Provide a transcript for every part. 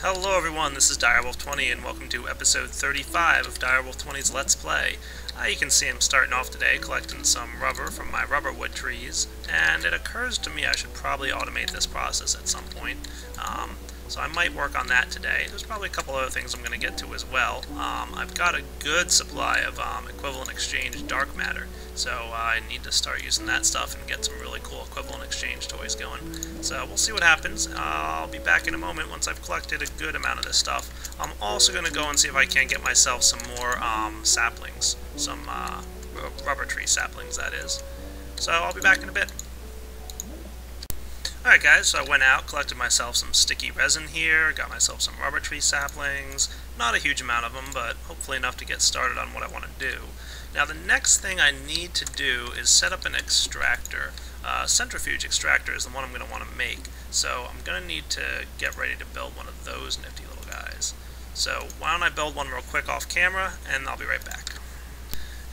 Hello everyone, this is Direwolf20 and welcome to episode 35 of Direwolf20's Let's Play. You can see I'm starting off today collecting some rubber from my rubber wood trees, and it occurs to me I should probably automate this process at some point. So I might work on that today. There's probably a couple other things I'm going to get to as well. I've got a good supply of equivalent exchange dark matter, so I need to start using that stuff and get some really cool equivalent exchange toys going. So we'll see what happens. I'll be back in a moment once I've collected a good amount of this stuff. I'm also going to go and see if I can get myself some more saplings, some rubber tree saplings, that is. So I'll be back in a bit. Alright guys, so I went out, collected myself some sticky resin here, got myself some rubber tree saplings, not a huge amount of them, but hopefully enough to get started on what I want to do. Now the next thing I need to do is set up an extractor. Centrifuge extractor is the one I'm going to want to make, so I'm going to need to get ready to build one of those nifty little guys. So why don't I build one real quick off camera, and I'll be right back.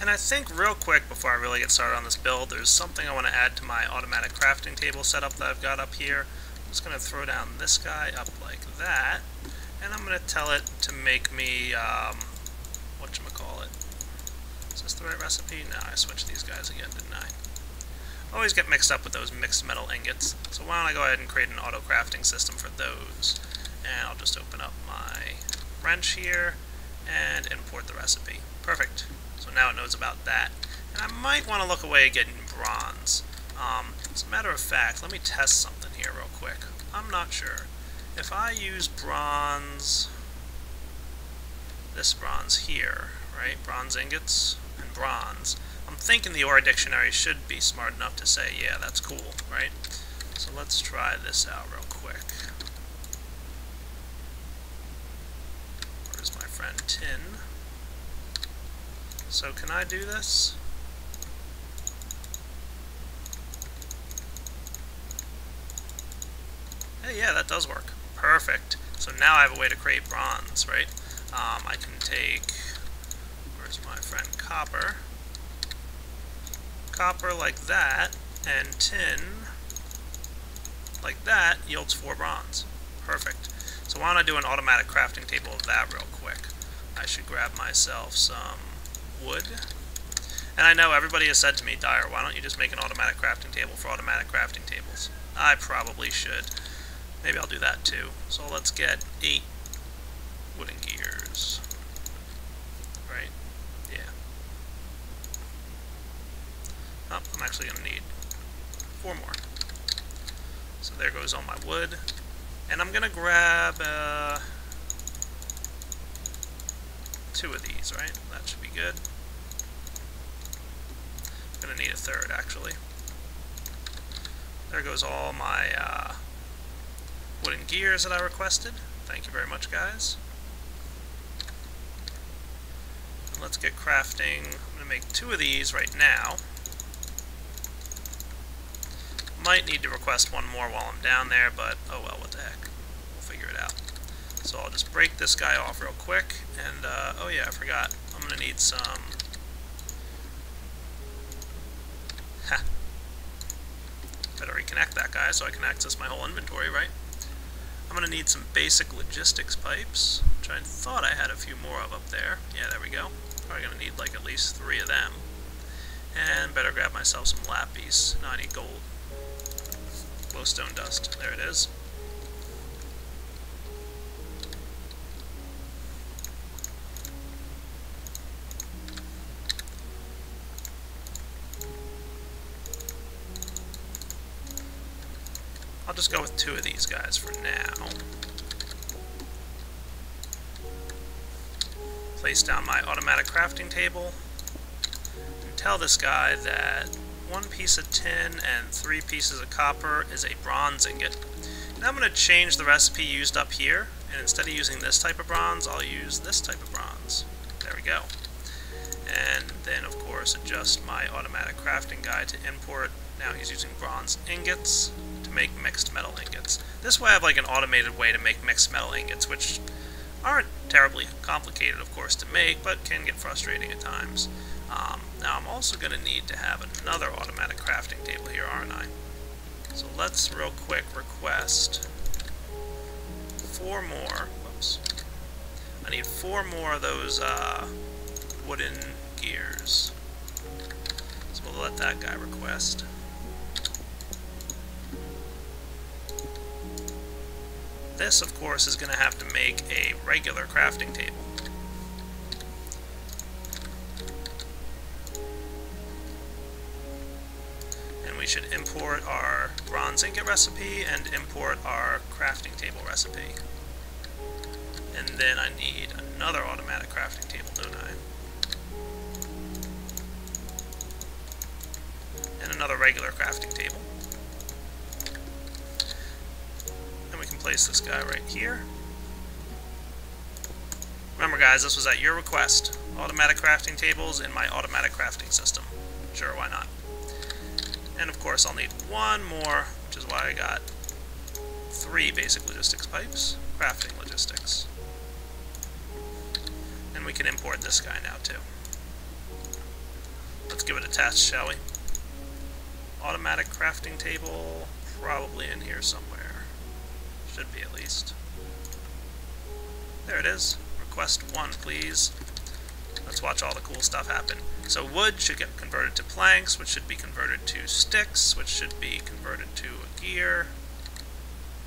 And I think real quick before I really get started on this build, there's something I want to add to my automatic crafting table setup that I've got up here. I'm just going to throw down this guy up like that, and I'm going to tell it to make me, whatchamacallit. Is this the right recipe? No, I switched these guys again, didn't I? Always get mixed up with those mixed metal ingots, so why don't I go ahead and create an auto crafting system for those. And I'll just open up my wrench here and import the recipe. Perfect. So now it knows about that. And I might want to look away at getting bronze. As a matter of fact, let me test something here real quick. I'm not sure. If I use bronze, this bronze here, right? Bronze ingots and bronze. I'm thinking the Aura Dictionary should be smart enough to say, yeah, that's cool, right? So let's try this out real quick. Where's my friend Tin? So can I do this? Hey, yeah, that does work. Perfect. So now I have a way to create bronze, right? I can take, where's my friend Copper? Copper like that, and tin like that yields 4 bronze. Perfect. So why don't I do an automatic crafting table of that real quick? I should grab myself some wood. And I know everybody has said to me, Dyer, why don't you just make an automatic crafting table for automatic crafting tables? I probably should. Maybe I'll do that too. So let's get 8 wooden gears. Right? Yeah. Oh, I'm actually going to need 4 more. So there goes all my wood. And I'm going to grab 2 of these, right? That should be good. I'm going to need a 3rd, actually. There goes all my wooden gears that I requested. Thank you very much, guys. And let's get crafting. I'm going to make 2 of these right now. Might need to request 1 more while I'm down there, but oh well, what the heck. We'll figure it out. So I'll just break this guy off real quick, and oh yeah, I forgot. I'm going to need some... Better reconnect that guy so I can access my whole inventory, right? I'm going to need some basic logistics pipes, which I thought I had a few more of up there. Yeah, there we go. Probably going to need like at least 3 of them. And better grab myself some lapis. No, I need gold. Glowstone dust. There it is. I'll just go with 2 of these guys for now. Place down my automatic crafting table. And tell this guy that 1 piece of tin and 3 pieces of copper is a bronze ingot. And I'm going to change the recipe used up here, and instead of using this type of bronze, I'll use this type of bronze. There we go. And then, of course, adjust my automatic crafting guy to import. Now he's using bronze ingots to make mixed metal ingots. This way I have like an automated way to make mixed metal ingots, which aren't terribly complicated, of course, to make, but can get frustrating at times. Now I'm also going to need to have another automatic crafting table here, aren't I? So let's real quick request 4 more. Whoops. I need 4 more of those wooden gears. So we'll let that guy request. This, of course, is going to have to make a regular crafting table. And we should import our bronze ingot recipe and import our crafting table recipe. And then I need another automatic crafting table, don't I? And another regular crafting table. And we can place this guy right here. Remember guys, this was at your request. Automatic crafting tables in my automatic crafting system. Sure, why not? And of course I'll need one more, which is why I got 3 basic logistics pipes. Crafting logistics. And we can import this guy now too. Let's give it a test, shall we? Automatic crafting table, probably in here somewhere. Should be at least. There it is. Request 1, please. Let's watch all the cool stuff happen. So wood should get converted to planks, which should be converted to sticks, which should be converted to a gear.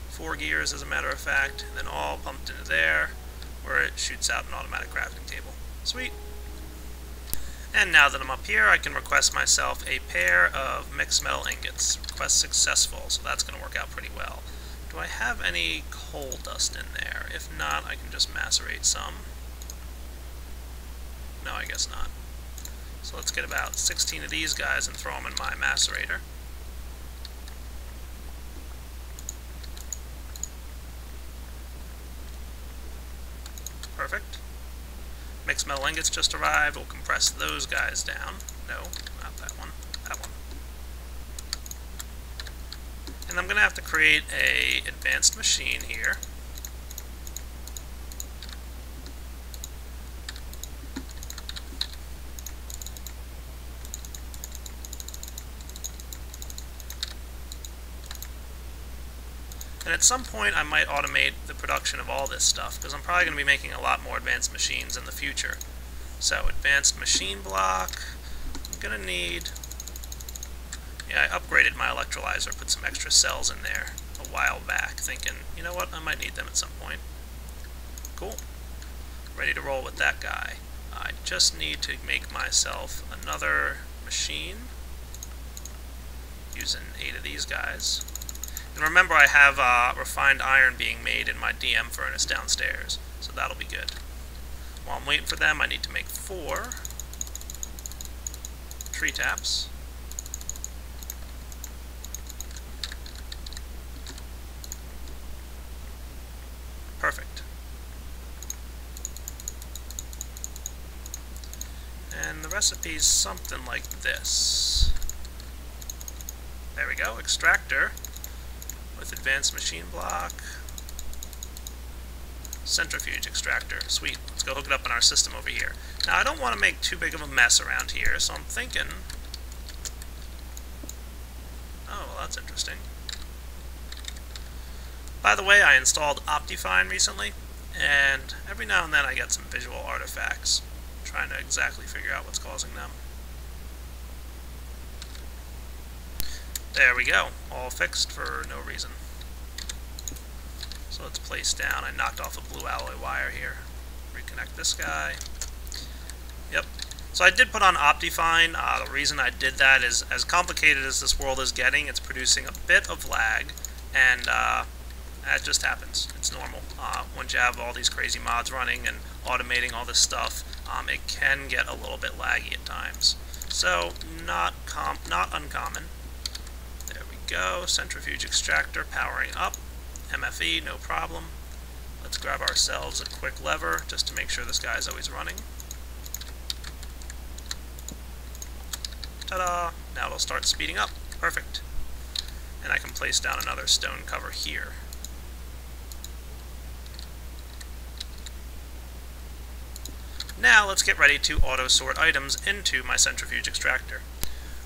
4 gears, as a matter of fact, and then all pumped into there, where it shoots out an automatic crafting table. Sweet. And now that I'm up here, I can request myself a pair of mixed metal ingots. Request successful, so that's going to work out pretty well. Do I have any coal dust in there? If not, I can just macerate some. No, I guess not. So let's get about 16 of these guys and throw them in my macerator. Perfect. Mixed metal ingots just arrived. We'll compress those guys down. No, not that one. That one. And I'm going to have to create a advanced machine here. And at some point I might automate the production of all this stuff, because I'm probably going to be making a lot more advanced machines in the future. So, advanced machine block, I'm going to need... Yeah, I upgraded my electrolyzer, put some extra cells in there a while back, thinking, you know what, I might need them at some point. Cool. Ready to roll with that guy. I just need to make myself another machine using 8 of these guys. And remember, I have refined iron being made in my DM furnace downstairs, so that'll be good. While I'm waiting for them, I need to make 4 tree taps. Perfect. And the recipe's something like this. There we go, extractor with advanced machine block. Centrifuge extractor. Sweet. Let's go hook it up in our system over here. Now I don't want to make too big of a mess around here, so I'm thinking... Oh, well that's interesting. By the way, I installed Optifine recently, and every now and then I get some visual artifacts. I'm trying to exactly figure out what's causing them. There we go. All fixed for no reason. So let's place down. I knocked off a blue alloy wire here. Reconnect this guy. Yep. So I did put on Optifine. The reason I did that is, as complicated as this world is getting, it's producing a bit of lag, and that just happens. It's normal. Once you have all these crazy mods running and automating all this stuff, it can get a little bit laggy at times. So, not uncommon. There we go. Centrifuge extractor powering up. MFE, no problem. Let's grab ourselves a quick lever just to make sure this guy's always running. Ta-da! Now it'll start speeding up. Perfect. And I can place down another stone cover here. Now let's get ready to auto-sort items into my centrifuge extractor.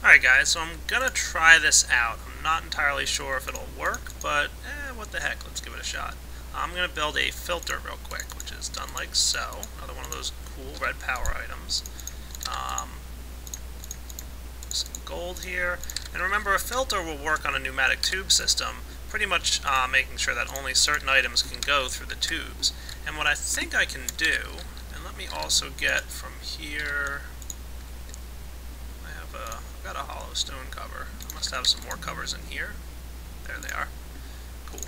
Alright guys, so I'm gonna try this out. I'm not entirely sure if it'll work, but what the heck, let's give it a shot. I'm going to build a filter real quick, which is done like so. Another one of those cool red power items. Some gold here. And remember, a filter will work on a pneumatic tube system, pretty much making sure that only certain items can go through the tubes. And what I think I can do, and let me also get from here, I've got a hollow stone cover. I must have some more covers in here. There they are. Cool.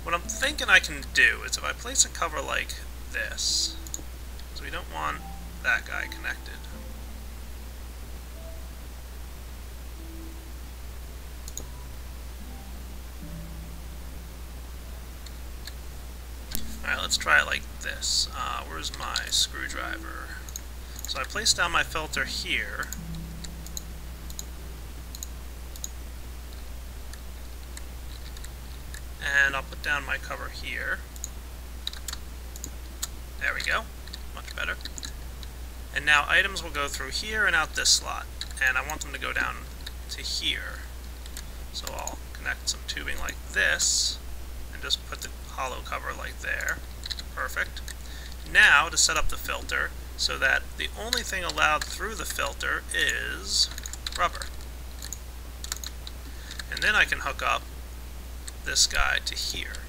What I'm thinking I can do is if I place a cover like this, because we don't want that guy connected. Alright, let's try it like this. Where's my screwdriver? So I place down my filter here. And I'll put down my cover here. There we go. Much better. And now items will go through here and out this slot. And I want them to go down to here. So I'll connect some tubing like this, and just put the hollow cover like there. Perfect. Now to set up the filter so that the only thing allowed through the filter is rubber. And then I can hook up this guy to here.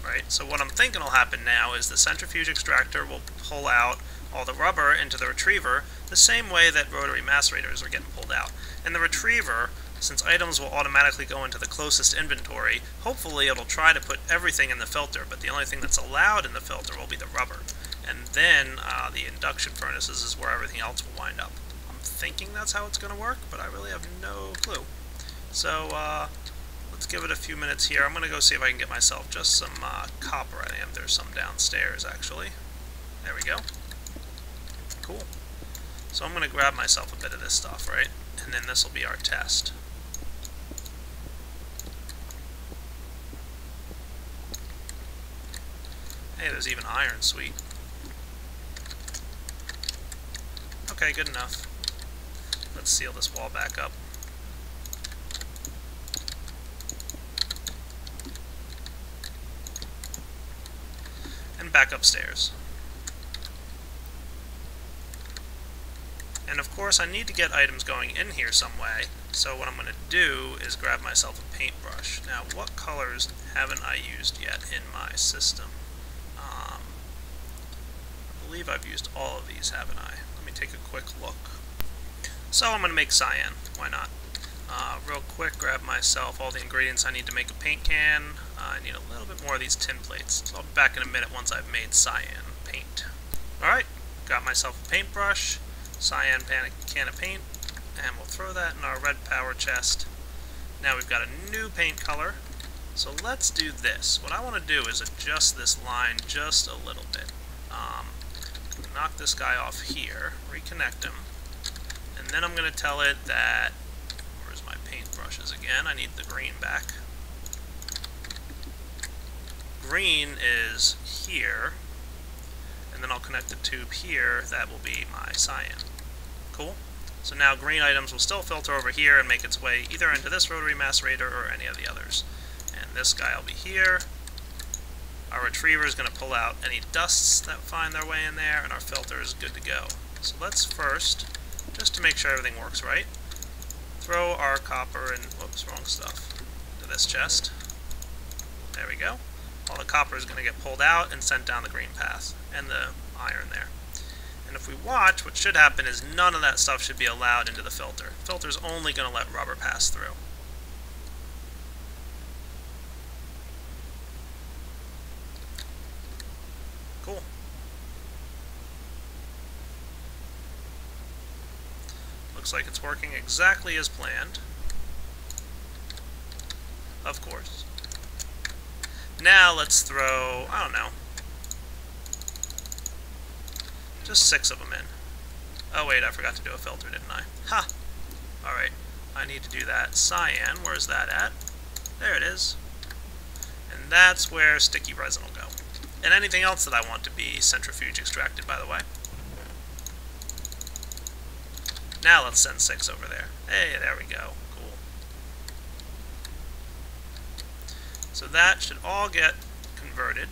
Right? So what I'm thinking will happen now is the centrifuge extractor will pull out all the rubber into the retriever the same way that rotary macerators are getting pulled out. And the retriever, since items will automatically go into the closest inventory, hopefully it'll try to put everything in the filter, but the only thing that's allowed in the filter will be the rubber. And then the induction furnaces is where everything else will wind up. I'm thinking that's how it's going to work, but I really have no clue. So let's give it a few minutes here. I'm going to go see if I can get myself just some copper. I think there's some downstairs, actually. There we go. Cool. So I'm going to grab myself a bit of this stuff, right? And then this will be our test. Hey, there's even iron, sweet. Okay, good enough. Let's seal this wall back up. And back upstairs. And of course I need to get items going in here some way, so what I'm going to do is grab myself a paintbrush. Now, what colors haven't I used yet in my system? I believe I've used all of these, haven't I? Let me take a quick look. So I'm going to make cyan. Why not? Real quick, grab myself all the ingredients I need to make a paint can. I need a little bit more of these tin plates. So I'll be back in a minute once I've made cyan paint. Alright, got myself a paintbrush, cyan can of paint, and we'll throw that in our red power chest. Now we've got a new paint color. So let's do this. What I want to do is adjust this line just a little bit. Knock this guy off here, reconnect him, and then I'm going to tell it that, where's my paintbrushes again? I need the green back. Green is here, and then I'll connect the tube here. That will be my cyan. Cool. So now green items will still filter over here and make its way either into this rotary macerator or any of the others. And this guy will be here. Our retriever is going to pull out any dusts that find their way in there, and our filter is good to go. So let's first, just to make sure everything works right, throw our copper and, whoops, wrong stuff, into this chest. There we go. All the copper is going to get pulled out and sent down the green path, and the iron there. And if we watch, what should happen is none of that stuff should be allowed into the filter. The filter's only going to let rubber pass through. Cool. Looks like it's working exactly as planned. Of course. Now let's throw, I don't know, just 6 of them in. Oh wait, I forgot to do a filter, didn't I? Ha! Alright, I need to do that. Cyan, where's that at? There it is. And that's where sticky resin will go. And anything else that I want to be centrifuge extracted, by the way. Now let's send 6 over there. Hey, there we go. Cool. So that should all get converted.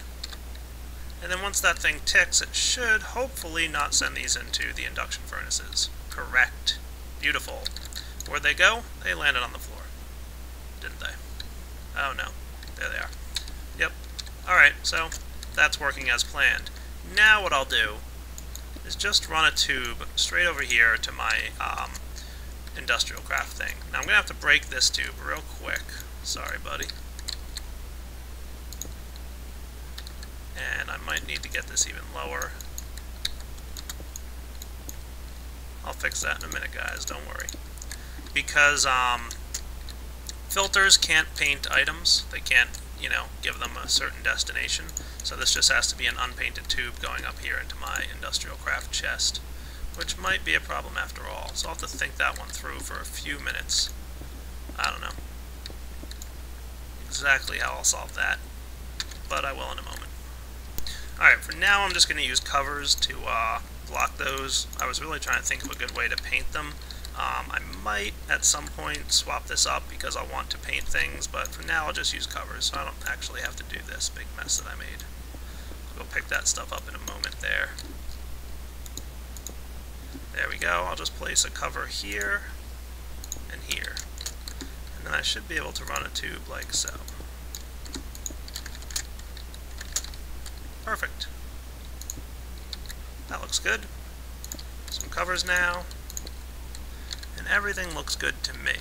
And then once that thing ticks, it should hopefully not send these into the induction furnaces. Correct. Beautiful. Where'd they go? They landed on the floor. Didn't they? Oh no. There they are. Yep. Alright, so that's working as planned. Now what I'll do is just run a tube straight over here to my industrial craft thing. Now I'm going to have to break this tube real quick. Sorry, buddy. And I might need to get this even lower. I'll fix that in a minute, guys, don't worry. Because filters can't paint items. They can't, you know, give them a certain destination. So this just has to be an unpainted tube going up here into my industrial craft chest, which might be a problem after all. So I'll have to think that one through for a few minutes. I don't know exactly how I'll solve that, but I will in a moment. Alright, for now I'm just going to use covers to block those. I was really trying to think of a good way to paint them. I might at some point swap this up because I want to paint things, but for now I'll just use covers, so I don't actually have to do this big mess that I made. I'll go pick that stuff up in a moment there. There we go. I'll just place a cover here and here. And then I should be able to run a tube like so. Perfect. That looks good. Some covers now. And everything looks good to me.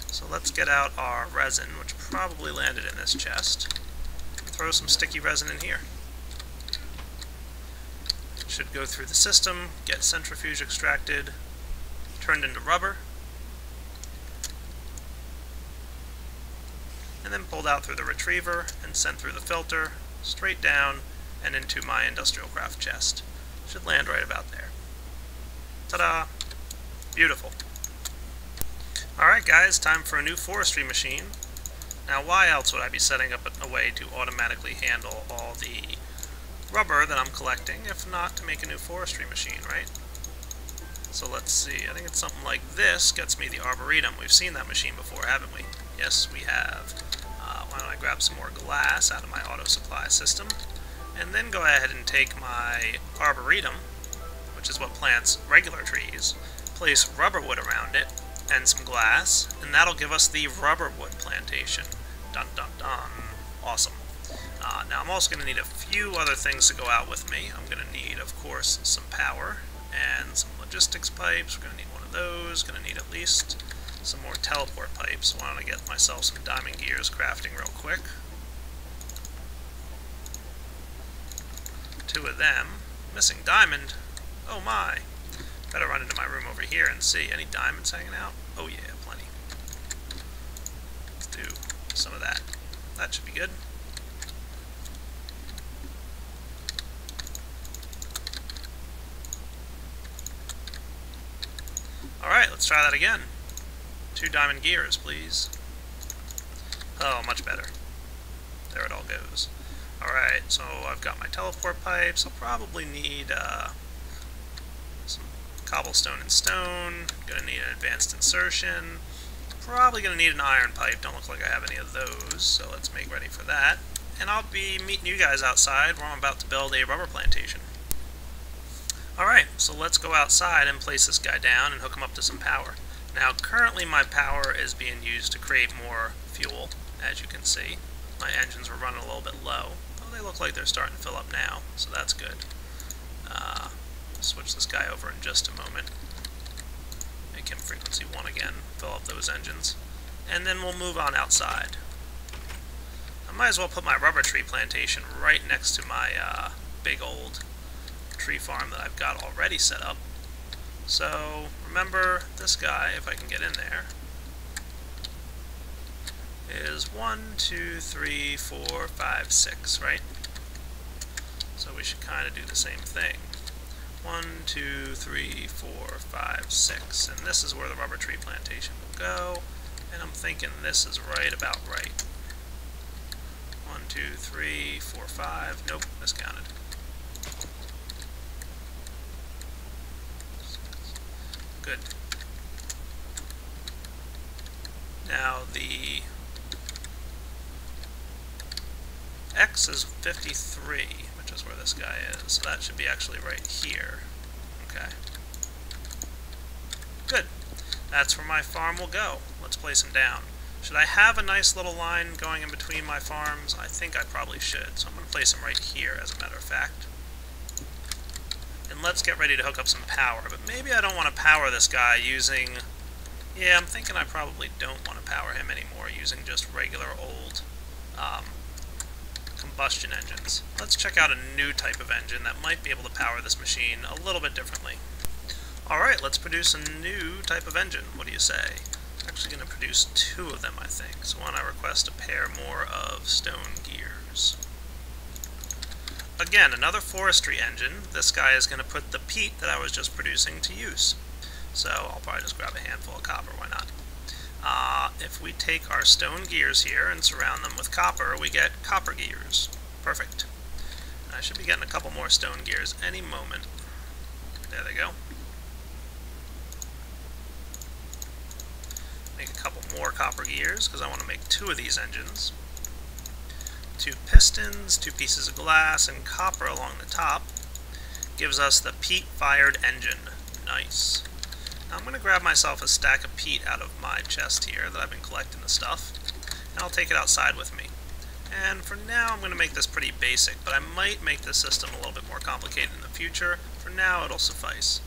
So let's get out our resin, which probably landed in this chest. And throw some sticky resin in here. It should go through the system, get centrifuge extracted, turned into rubber, and then pulled out through the retriever and sent through the filter, straight down, and into my industrial craft chest. Should land right about there. Ta-da! Beautiful. Alright guys, time for a new forestry machine. Now why else would I be setting up a way to automatically handle all the rubber that I'm collecting, if not to make a new forestry machine, right? So let's see, I think it's something like this gets me the arboretum. We've seen that machine before, haven't we? Yes, we have. Why don't I grab some more glass out of my auto supply system, and then go ahead and take my arboretum, which is what plants regular trees, place rubber wood around it, and some glass, and that'll give us the rubber wood plantation. Dun dun dun. Awesome. Now I'm also going to need a few other things to go out with me. I'm going to need, of course, some power and some logistics pipes. We're going to need one of those. Going to need at least some more teleport pipes. Why don't I get myself some diamond gears crafting real quick. 2 of them. Missing diamond. Oh my. Better run into my room over here and see. Any diamonds hanging out? Oh yeah, plenty. Let's do some of that. That should be good. Alright, let's try that again. 2 diamond gears, please. Oh, much better. There it all goes. Alright, so I've got my teleport pipes. I'll probably need some cobblestone and stone. Gonna need an advanced insertion. Probably gonna need an iron pipe. Don't look like I have any of those, so let's make ready for that. And I'll be meeting you guys outside where I'm about to build a rubber plantation. Alright, so let's go outside and place this guy down and hook him up to some power. Now, currently my power is being used to create more fuel, as you can see. My engines were running a little bit low. Oh, they look like they're starting to fill up now, so that's good. Switch this guy over in just a moment. Make him frequency 1 again, fill up those engines. And then we'll move on outside. I might as well put my rubber tree plantation right next to my big old tree farm that I've got already set up. So, remember, this guy, if I can get in there, is 1, 2, 3, 4, 5, 6, right? So we should kind of do the same thing. 1, 2, 3, 4, 5, 6. And this is where the rubber tree plantation will go. And I'm thinking this is right about right. 1, 2, 3, 4, 5. Nope, miscounted. Good. Now the X is 53, which is where this guy is. So that should be actually right here. Okay. Good. That's where my farm will go. Let's place him down. Should I have a nice little line going in between my farms? I think I probably should. So I'm going to place him right here, as a matter of fact. And let's get ready to hook up some power. But maybe I don't want to power this guy using... Yeah, I'm thinking I probably don't want to power him anymore using just regular old combustion engines. Let's check out a new type of engine that might be able to power this machine a little bit differently. Alright, let's produce a new type of engine. What do you say? I'm actually going to produce 2 of them, I think. So why don't I request a pair more of stone gears. Again, another forestry engine. This guy is going to put the peat that I was just producing to use. So I'll probably just grab a handful of copper, why not? If we take our stone gears here and surround them with copper, we get copper gears. Perfect. I should be getting a couple more stone gears any moment. There they go. Make a couple more copper gears, because I want to make 2 of these engines. 2 pistons, 2 pieces of glass, and copper along the top. Gives us the peat-fired engine. Nice. Now I'm going to grab myself a stack of peat out of my chest here that I've been collecting the stuff, and I'll take it outside with me. And for now I'm going to make this pretty basic, but I might make this system a little bit more complicated in the future. For now it'll suffice.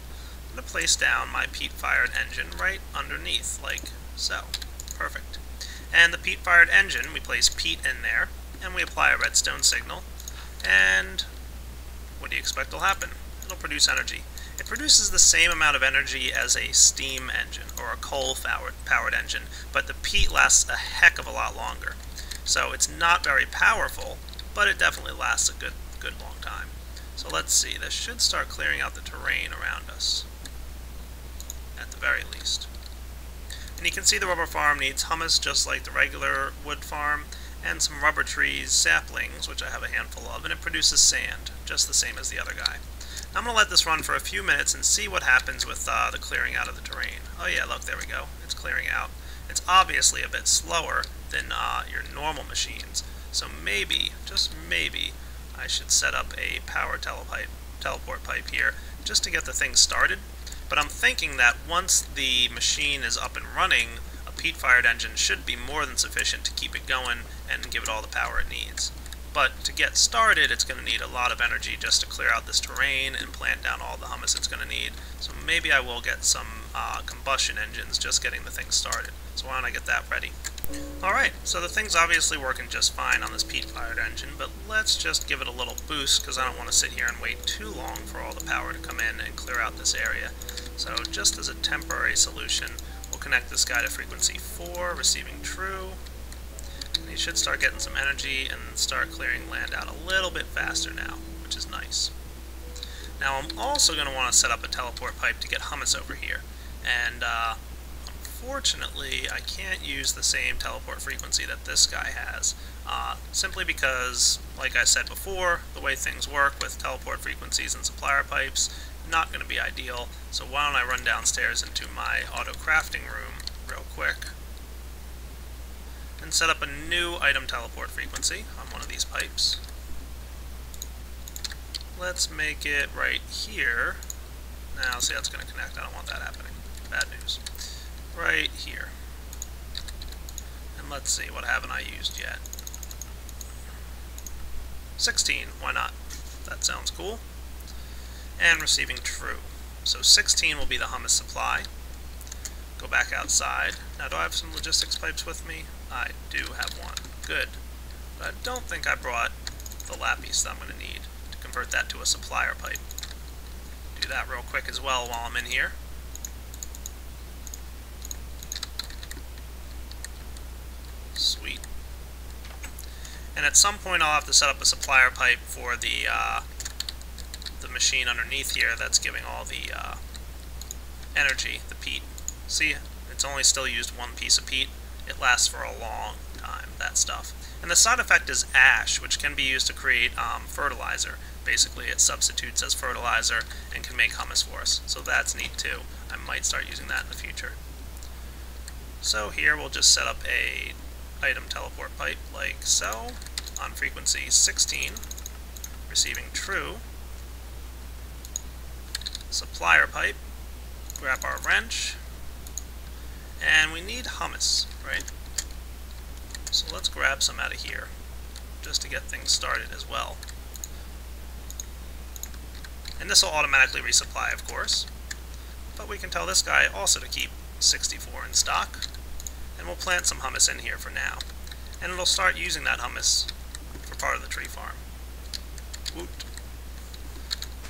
I'm going to place down my peat-fired engine right underneath, like so. Perfect. And the peat-fired engine, we place peat in there, and we apply a redstone signal, and what do you expect will happen? It'll produce energy. It produces the same amount of energy as a steam engine, or a coal-powered engine, but the peat lasts a heck of a lot longer. So it's not very powerful, but it definitely lasts a good long time. So let's see, this should start clearing out the terrain around us, at the very least. And you can see the rubber farm needs humus just like the regular wood farm, and some rubber trees, saplings, which I have a handful of, and it produces sand, just the same as the other guy. I'm going to let this run for a few minutes and see what happens with the clearing out of the terrain. Oh yeah, look, there we go. It's clearing out. It's obviously a bit slower than your normal machines, so maybe, just maybe, I should set up a power teleport pipe here just to get the thing started. But I'm thinking that once the machine is up and running, a peat-fired engine should be more than sufficient to keep it going and give it all the power it needs. But to get started, it's going to need a lot of energy just to clear out this terrain and plant down all the humus it's going to need. So maybe I will get some combustion engines just getting the thing started. So why don't I get that ready? Alright, so the thing's obviously working just fine on this peat-fired engine, but let's just give it a little boost because I don't want to sit here and wait too long for all the power to come in and clear out this area. So just as a temporary solution, we'll connect this guy to frequency 4, receiving true. And he should start getting some energy and start clearing land out a little bit faster now, which is nice. Now I'm also going to want to set up a teleport pipe to get humus over here. And unfortunately I can't use the same teleport frequency that this guy has. Simply because, like I said before, the way things work with teleport frequencies and supplier pipes, not going to be ideal. So why don't I run downstairs into my auto crafting room real quick and set up a new item teleport frequency on one of these pipes. Let's make it right here. Now, see, that's going to connect. I don't want that happening. Bad news. Right here. And let's see, what haven't I used yet? 16, why not? That sounds cool. And receiving true. So 16 will be the humus supply. Go back outside. Now, do I have some logistics pipes with me? I do have one. Good. But I don't think I brought the lapis that I'm going to need to convert that to a supplier pipe. Do that real quick as well while I'm in here. Sweet. And at some point I'll have to set up a supplier pipe for the machine underneath here that's giving all the energy, the peat. See, it's only still used one piece of peat. It lasts for a long time, that stuff. And the side effect is ash, which can be used to create fertilizer. Basically, it substitutes as fertilizer and can make humus for us. So that's neat too. I might start using that in the future. So here we'll just set up a item teleport pipe like so. on frequency 16, receiving true. Supplier pipe, grab our wrench, and we need hummus, right? So let's grab some out of here, just to get things started as well. And this will automatically resupply, of course, but we can tell this guy also to keep 64 in stock, and we'll plant some hummus in here for now. And it'll start using that hummus for part of the tree farm. Woot.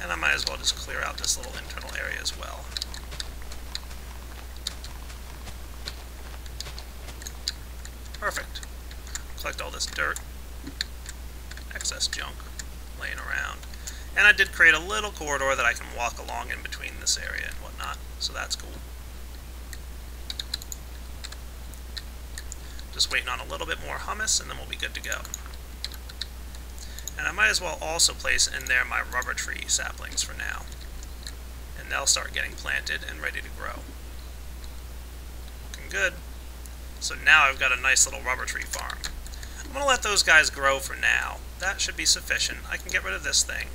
And I might as well just clear out this little internal area as well. Perfect. Collect all this dirt, excess junk laying around. And I did create a little corridor that I can walk along in between this area and whatnot, so that's cool. Just waiting on a little bit more hummus and then we'll be good to go. And I might as well also place in there my rubber tree saplings for now. And they'll start getting planted and ready to grow. Looking good. So now I've got a nice little rubber tree farm. I'm going to let those guys grow for now. That should be sufficient. I can get rid of this thing.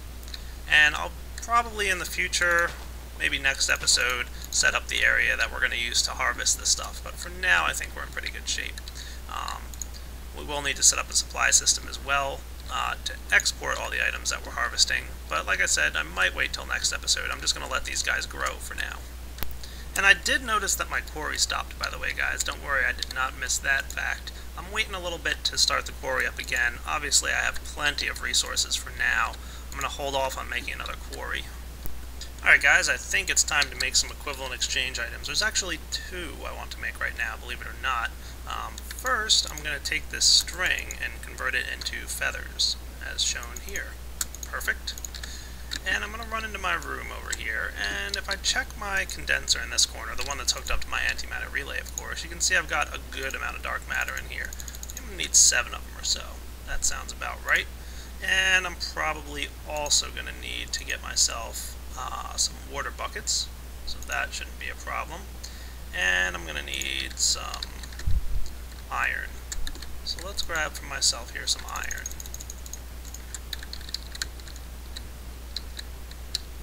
And I'll probably in the future, maybe next episode, set up the area that we're going to use to harvest this stuff. But for now, I think we're in pretty good shape. We will need to set up a supply system as well to export all the items that we're harvesting. But like I said, I might wait till next episode. I'm just going to let these guys grow for now. And I did notice that my quarry stopped, by the way, guys. Don't worry, I did not miss that fact. I'm waiting a little bit to start the quarry up again. Obviously, I have plenty of resources for now. I'm going to hold off on making another quarry. Alright guys, I think it's time to make some equivalent exchange items. There's actually two I want to make right now, believe it or not. First, I'm going to take this string and convert it into feathers, as shown here. Perfect. And I'm going to run into my room over here, and if I check my condenser in this corner, the one that's hooked up to my antimatter relay, of course, you can see I've got a good amount of dark matter in here. I'm going to need 7 of them or so. That sounds about right. And I'm probably also going to need to get myself some water buckets, so that shouldn't be a problem. And I'm going to need some iron. So let's grab for myself here some iron.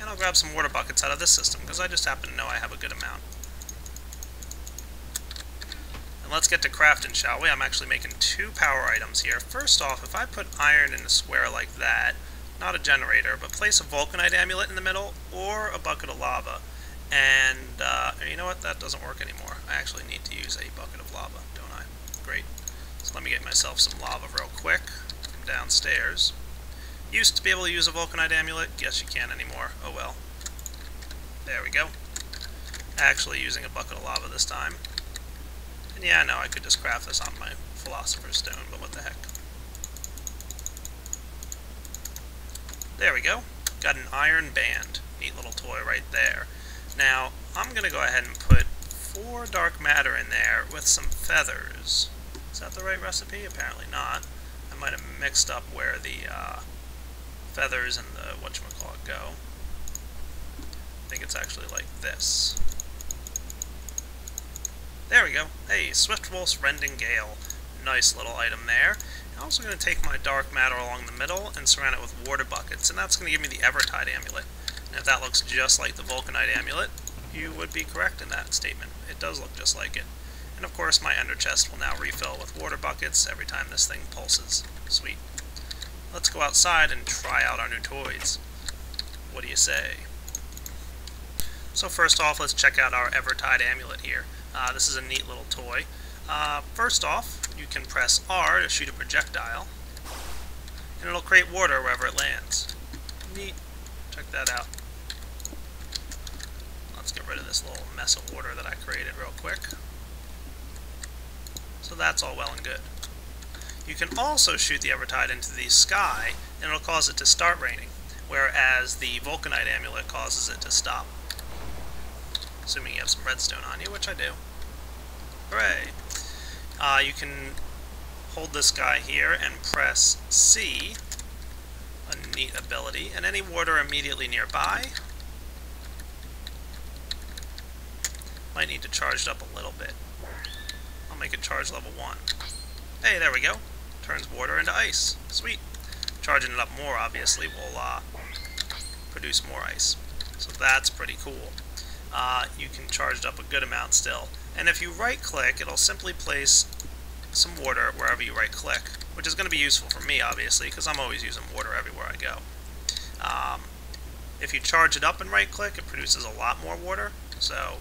And I'll grab some water buckets out of this system, because I just happen to know I have a good amount. And let's get to crafting, shall we? I'm actually making 2 power items here. First off, if I put iron in a square like that, not a generator, but place a vulcanite amulet in the middle, or a bucket of lava, and you know what? That doesn't work anymore. I actually need to use a bucket of lava, don't I? Great. So let me get myself some lava real quick from downstairs. Used to be able to use a vulcanite amulet. Guess you can't anymore. Oh well. There we go. Actually using a bucket of lava this time. And yeah, no, I could just craft this on my philosopher's stone, but what the heck. There we go. Got an iron band. Neat little toy right there. Now, I'm going to go ahead and put 4 dark matter in there with some feathers. Is that the right recipe? Apparently not. I might have mixed up where the feathers and the whatchamacallit go. I think it's actually like this. There we go. Hey, Swiftwolf's Rending Gale. Nice little item there. I'm also going to take my dark matter along the middle and surround it with water buckets, and that's going to give me the Evertide amulet. And if that looks just like the vulcanite amulet, you would be correct in that statement. It does look just like it. And of course my ender chest will now refill with water buckets every time this thing pulses. Sweet. Let's go outside and try out our new toys. What do you say? So first off, let's check out our Evertide amulet here. This is a neat little toy. First off, you can press R to shoot a projectile, and it'll create water wherever it lands. Neat. Check that out. Let's get rid of this little mess of water that I created real quick. So that's all well and good. You can also shoot the Evertide into the sky, and it'll cause it to start raining, whereas the vulcanite amulet causes it to stop. Assuming you have some redstone on you, which I do. Hooray! You can hold this guy here and press C, a neat ability, and any water immediately nearby. Might need to charge it up a little bit. I'll make it charge level 1. Hey, there we go. turns water into ice. Sweet. Charging it up more, obviously, will produce more ice. So that's pretty cool. You can charge it up a good amount still. And if you right-click, it'll simply place some water wherever you right-click, which is going to be useful for me, obviously, because I'm always using water everywhere I go. If you charge it up and right-click, it produces a lot more water. So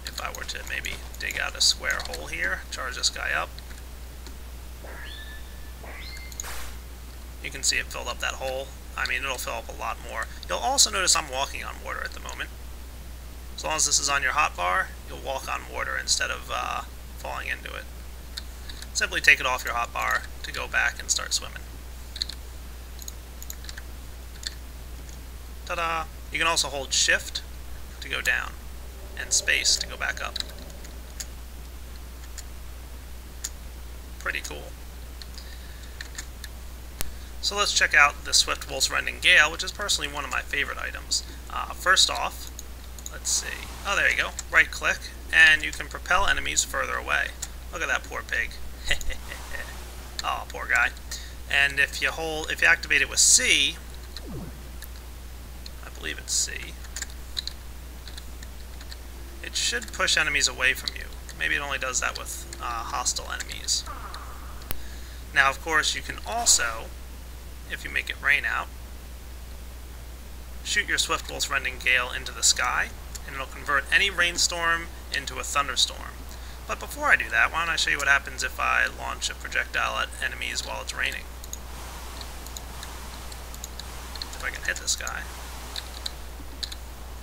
if I were to maybe dig out a square hole here, charge this guy up, you can see it filled up that hole. I mean, it'll fill up a lot more. You'll also notice I'm walking on water at the moment. As long as this is on your hotbar, you'll walk on water instead of falling into it. Simply take it off your hotbar to go back and start swimming. Ta-da! You can also hold Shift to go down, and space to go back up. Pretty cool. So let's check out the Swift Wolf's Rending Gale, which is personally one of my favorite items. First off, let's see. Oh, there you go. Right-click, and you can propel enemies further away. Look at that poor pig. Oh, poor guy. And if you activate it with C, I believe it's C, it should push enemies away from you. Maybe it only does that with hostile enemies. Now, of course, you can also, if you make it rain out, shoot your Swift Wolf's Rending Gale into the sky, and it'll convert any rainstorm into a thunderstorm. But before I do that, why don't I show you what happens if I launch a projectile at enemies while it's raining. If I can hit this guy.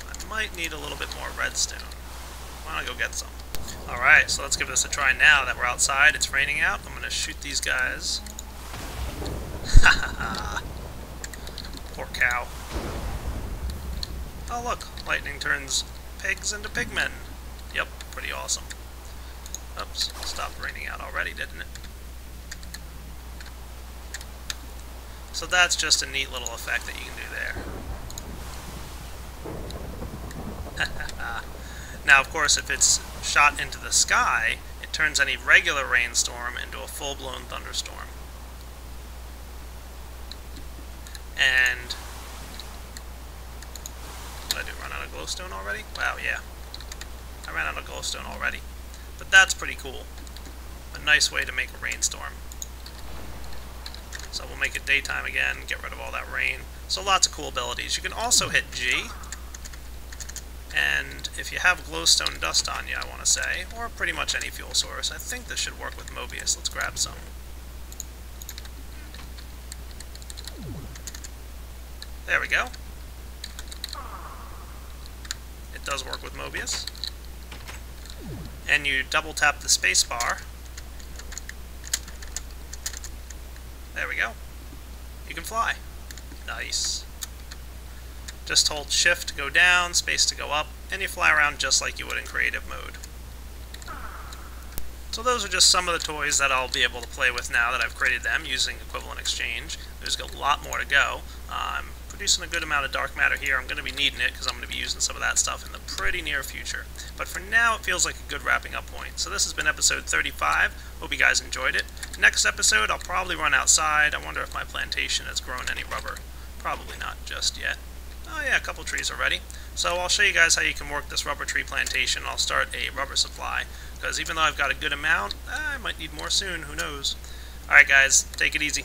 I might need a little bit more redstone. Why don't I go get some? Alright, so let's give this a try now that we're outside. It's raining out. I'm going to shoot these guys. Ha ha ha. Poor cow. Oh look, lightning turns pigs into pigmen. Yep, pretty awesome. Oops, stopped raining out already, didn't it? So that's just a neat little effect that you can do there. Now, of course, if it's shot into the sky, it turns any regular rainstorm into a full-blown thunderstorm. And what did I do? Run out of glowstone already? Wow, yeah. I ran out of glowstone already. But that's pretty cool. A nice way to make a rainstorm. So we'll make it daytime again, get rid of all that rain. So lots of cool abilities. You can also hit G, and if you have glowstone dust on you, I want to say, or pretty much any fuel source, I think this should work with Mobius. Let's grab some. There we go. It does work with Mobius. And you double tap the space bar. There we go. You can fly. Nice. Just hold Shift to go down, space to go up, and you fly around just like you would in creative mode. So those are just some of the toys that I'll be able to play with now that I've created them using Equivalent Exchange. There's a lot more to go. I'm producing a good amount of dark matter here. I'm going to be needing it because I'm going to be using some of that stuff in the pretty near future. But for now, it feels like a good wrapping up point. So this has been episode 35. Hope you guys enjoyed it. Next episode, I'll probably run outside. I wonder if my plantation has grown any rubber. Probably not just yet. Oh yeah, a couple trees already. So I'll show you guys how you can work this rubber tree plantation. I'll start a rubber supply, because even though I've got a good amount, I might need more soon, who knows. Alright guys, take it easy.